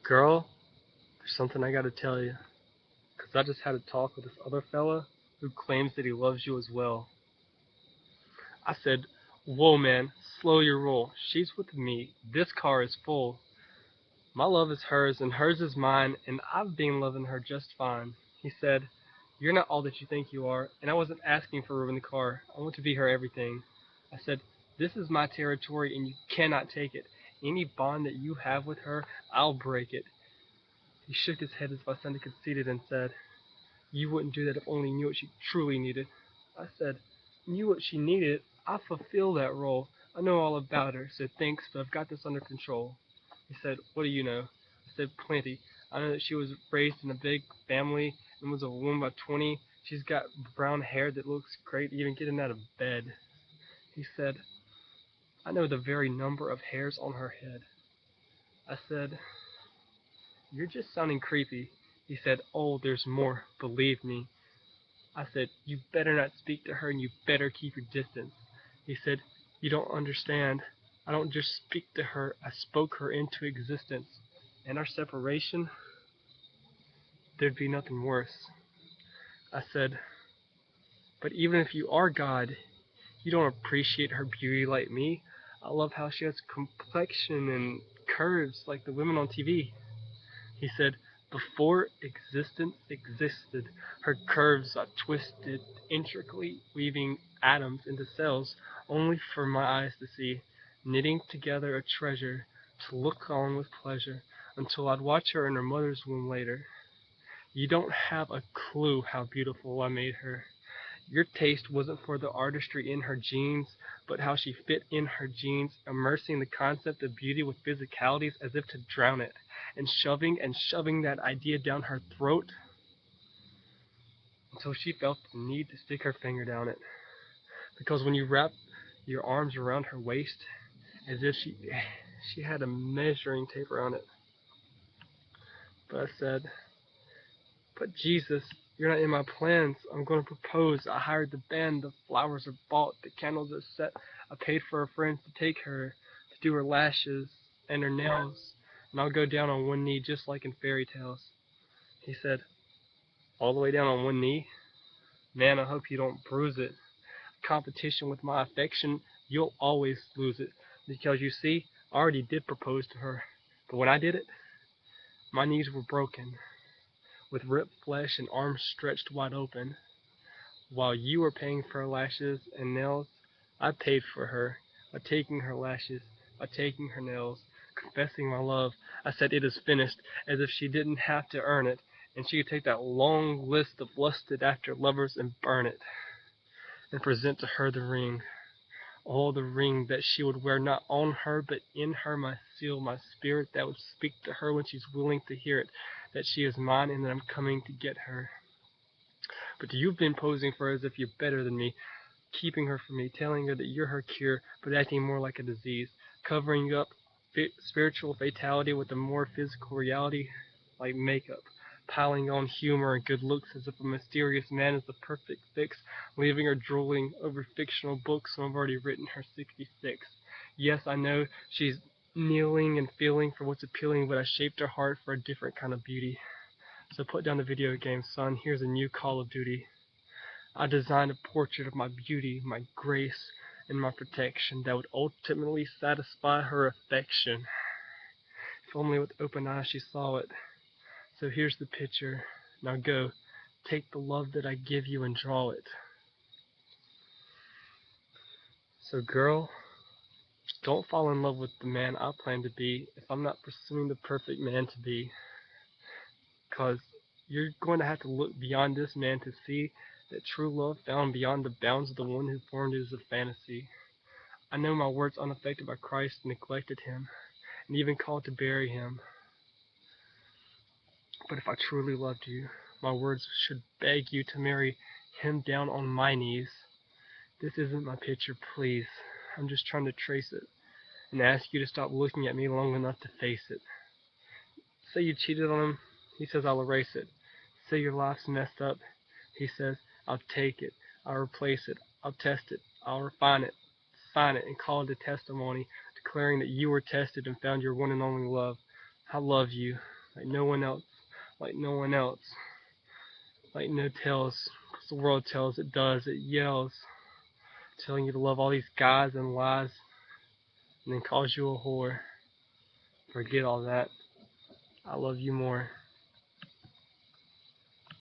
Girl, there's something I gotta tell you. 'Cause I just had a talk with this other fella who claims that he loves you as well. I said, whoa man, slow your roll. She's with me. This car is full. My love is hers and hers is mine, and I've been loving her just fine. He said, you're not all that you think you are, and I wasn't asking for room in the car. I want to be her everything. I said, this is my territory and you cannot take it. Any bond that you have with her, I'll break it. He shook his head as if I sounded conceited and said, you wouldn't do that if only you knew what she truly needed. I said, knew what she needed? I fulfill that role. I know all about her, said thanks, but I've got this under control. He said, what do you know? I said, plenty. I know that she was raised in a big family and was a woman by 20. She's got brown hair that looks great even getting out of bed. He said, I know the very number of hairs on her head. I said, you're just sounding creepy. He said, oh, there's more, believe me. I said, you better not speak to her and you better keep your distance. He said, you don't understand. I don't just speak to her, I spoke her into existence. And our separation, there'd be nothing worse. I said, but even if you are God, you don't appreciate her beauty like me. I love how she has complexion and curves like the women on TV. He said, before existence existed, her curves are twisted, intricately weaving atoms into cells, only for my eyes to see, knitting together a treasure, to look on with pleasure, until I'd watch her in her mother's womb later. You don't have a clue how beautiful I made her. Your taste wasn't for the artistry in her genes, but how she fit in her genes, immersing the concept of beauty with physicalities as if to drown it, and shoving that idea down her throat until she felt the need to stick her finger down it. Because when you wrap your arms around her waist, as if she had a measuring tape around it. But I said, but Jesus, you're not in my plans. I'm going to propose. I hired the band. The flowers are bought. The candles are set. I paid for her friends to take her, to do her lashes and her nails. And I'll go down on one knee just like in fairy tales. He said, all the way down on one knee? Man, I hope you don't bruise it. Competition with my affection, you'll always lose it. Because you see, I already did propose to her. But when I did it, my knees were broken, with ripped flesh and arms stretched wide open. While you were paying for her lashes and nails, I paid for her, by taking her lashes, by taking her nails, confessing my love. I said it is finished, as if she didn't have to earn it, and she could take that long list of lusted after lovers and burn it, and present to her the ring. Oh, the ring that she would wear not on her, but in her, my seal, my spirit, that would speak to her when she's willing to hear it, that she is mine and that I'm coming to get her. But you've been posing for her as if you're better than me, keeping her from me, telling her that you're her cure, but acting more like a disease, covering up spiritual fatality with a more physical reality like makeup, piling on humor and good looks as if a mysterious man is the perfect fix, leaving her drooling over fictional books when I've already written her 66. Yes, I know she's kneeling and feeling for what's appealing, but I shaped her heart for a different kind of beauty. So put down the video game, son. Here's a new Call of Duty. I designed a portrait of my beauty, my grace, and my protection that would ultimately satisfy her affection. If only with open eyes she saw it. So here's the picture. Now go, take the love that I give you and draw it. So girl, don't fall in love with the man I plan to be if I'm not pursuing the perfect man to be. Because you're going to have to look beyond this man to see that true love found beyond the bounds of the one who formed it is a fantasy. I know my words unaffected by Christ neglected him, and even called to bury him. But if I truly loved you, my words should beg you to marry him down on my knees. This isn't my picture, please. I'm just trying to trace it, and ask you to stop looking at me long enough to face it. Say you cheated on him, he says I'll erase it. Say your life's messed up, he says I'll take it, I'll replace it, I'll test it, I'll refine it, sign it, and call it a testimony, declaring that you were tested and found your one and only love. I love you. like no one else, like no one else, like no tells, 'cause the world tells, it does, it yells, telling you to love all these guys and lies, and then calls you a whore. Forget all that. I love you more.